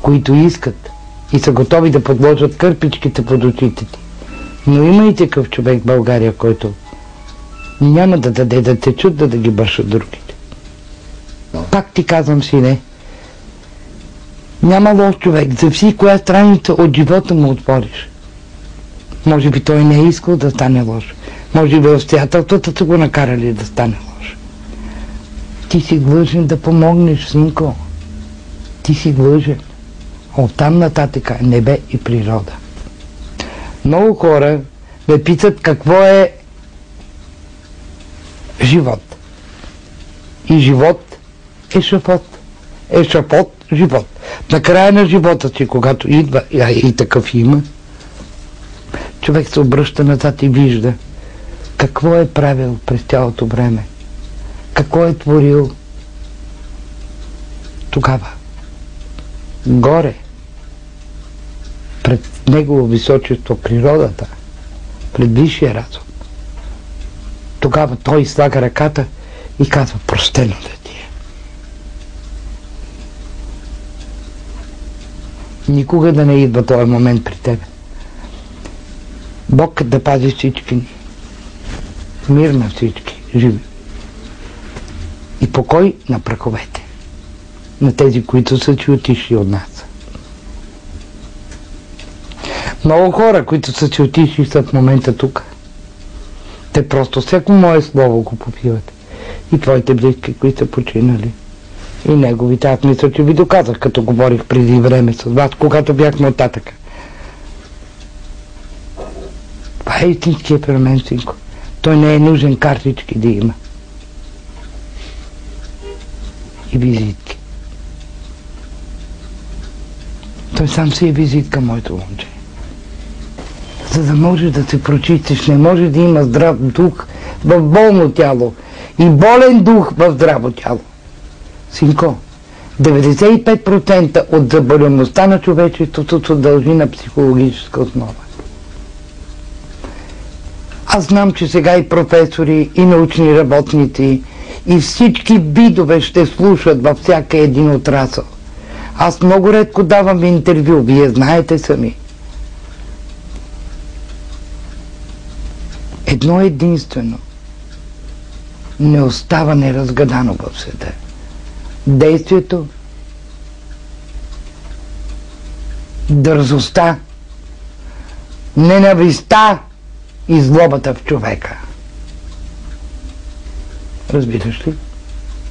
които искат и са готови да подложат кърпичките под очите ти. Но има и такъв човек в България, който няма да даде да те чут, да ги бършат другите. Пак ти казвам, сине, няма лош човек. Зависи коя страница от живота му отвориш. Може би той не е искал да стане лош. Може би обстоятелствата са го накарали да стане лош. Ти си длъжен да помогнеш, синко. Ти си длъжен. Оттам нататък небе и природа. Много хора ме питат какво е живот. И живот е шафот. Шафот, живот. Накрая на живота си, когато идва, и такъв има, човек се обръща назад и вижда какво е правил през цялото време. Какво е творил тогава. Горе, пред негово височество природата, пред висшия разум. Тогава той слага ръката и казва: простено да ти е. Никога да не идва този момент при тебе. Бог да пази всички ни. Мир на всички живи. И покой на праховете. На тези, които са си отишли от нас. Много хора, които са си отишли, са в момента тук. Те просто всяко мое слово го попиват. И твоите близки, които са починали. И неговите. Аз мисля, че ви доказах, като говорих преди време с вас, когато бяхме оттатъка. Това е истинския при мен, синко. Той не е нужен картички да има. И визитки. Той сам си е визитка, моето момче. За да може да се прочистиш, не може да има здрав дух в болно тяло и болен дух в здраво тяло. Синко, 95% от заболемостта на човечеството се дължи на психологическа основа. Аз знам, че сега и професори, и научни работници, и всички видове ще слушат във всяка един отрасъл. Аз много редко давам интервю, вие знаете сами. Едно единствено не остава неразгадано в света. Действието, дързостта, ненавистта и злобата в човека. Разбираш ли?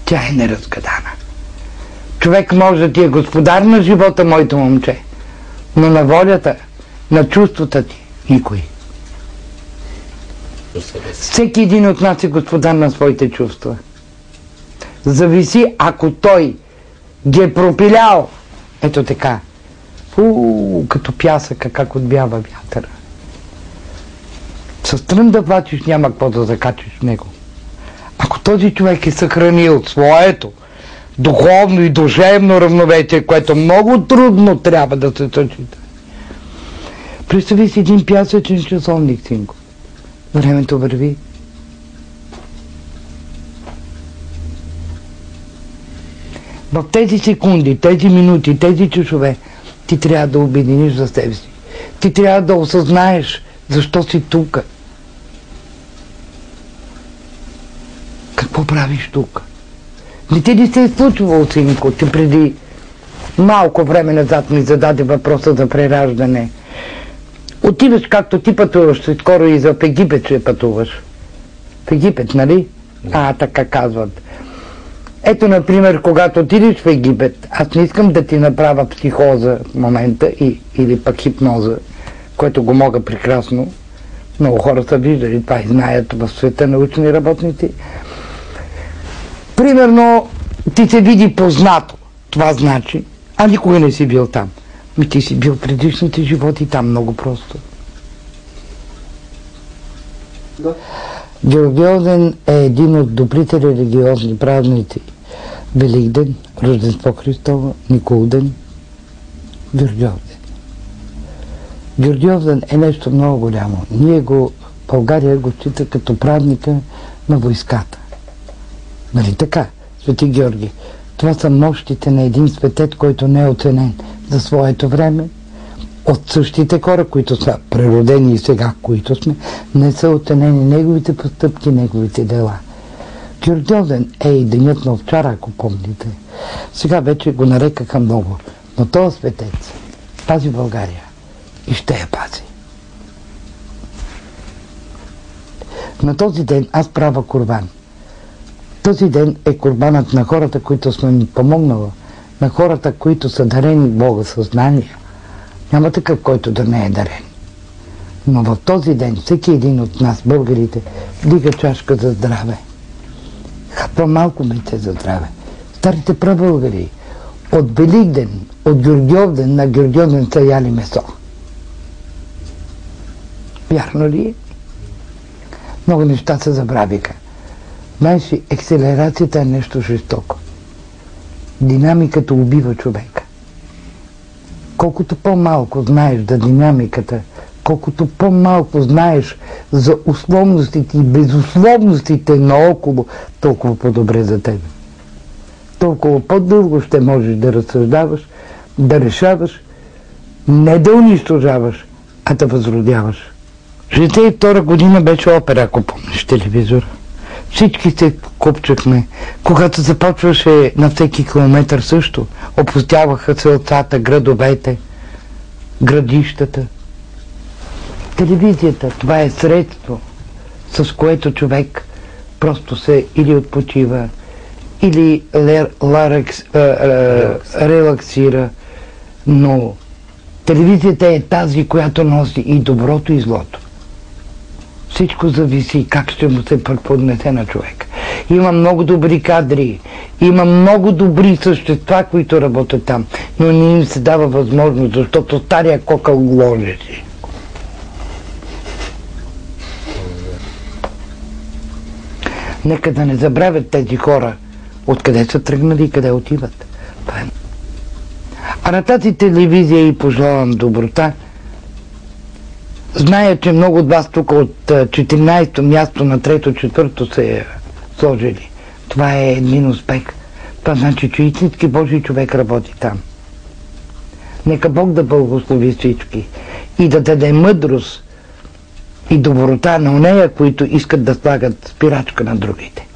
Тя е неразгадана. Човек може да ти е господар на живота, моето момче, но на волята, на чувствата ти никой. Всеки един от нас е господар на своите чувства. Зависи, ако той ги е пропилял, ето така, като пясъка, как отбява вятъра. С трън да влачиш, няма какво да закачиш в него. Ако този човек е съхранил своето духовно и душевно равновесие, което много трудно трябва да се съчита. Представи си един пясъчен часовник, синко. Времето върви. В тези секунди, тези минути, тези часове ти трябва да обединиш за себе си. Ти трябва да осъзнаеш защо си тук. Какво правиш тук? Не ти ли се е случвало, синко, че преди малко време назад ми зададе въпроса за прераждане? Отиваш, както ти пътуваш, скоро и за Египет ще пътуваш. В Египет, нали? Така казват. Ето, например, когато отидеш в Египет, аз не искам да ти направя психоза в момента или пък хипноза, което го мога прекрасно. Много хора са виждали това и знаят в света научни работници. Примерно, ти се види познато. Това значи, а никога не си бил там. Ти си бил предишните животи там, много просто. Да. Георгиовден е един от добрите религиозни празници. Великден, Рождество Христово, Николден, Георгиовден. Георгиовден е нещо много голямо. Ние България го счита като празника на войската. Нали така, Свети Георги? Това са мощите на един светец, който не е оценен. за своето време, от същите хора, които са природени и сега, които сме, не са оценени неговите постъпки, неговите дела. Гюргьовден е и денят на Овчара, ако помните. Сега вече го нарекаха много, но този светец пази България и ще я пази. На този ден аз правя курбан. Този ден е курбанът на хората, които сме ми помогнали, на хората, които са дарени Бога съзнания. Няма такъв, който да не е дарен. Но в този ден всеки един от нас, българите, дига чашка за здраве. Хапва малко мете за здраве. Старите прабългари от Великден, от Гюргьовден на Гюргьовден са яли месо. Вярно ли е? Много неща се забравиха. Знаеш ли, акселерацията е нещо жестоко. Динамиката убива човека. Колкото по-малко знаеш за динамиката, колкото по-малко знаеш за условностите и безусловностите наоколо, толкова по-добре за теб. Толкова по-дълго ще можеш да разсъждаваш, да решаваш, не да унищожаваш, а да възродяваш. 62 година беше опера, ако помниш телевизора. Всички се купчахме. Когато започваше на всеки километър също, опустяваха селцата, градовете, градищата. Телевизията, това е средство, с което човек просто се или отпочива, или релаксира. Но телевизията е тази, която носи и доброто, и злото. Всичко зависи как ще му се преподнесе на човек. Има много добри кадри, има много добри същества, които работят там, но не им се дава възможност, защото стария кокъл гложи. Нека да не забравят тези хора откъде са тръгнали и къде отиват. А на тази телевизия и пожелавам доброта. Зная, че много от вас тук от 14-то място на 3-то, 4-то се сложили. Това е един успех. Това значи, че истински Божий човек работи там. Нека Бог да благослови всички и да даде мъдрост и доброта на онея, които искат да слагат спирачка на другите.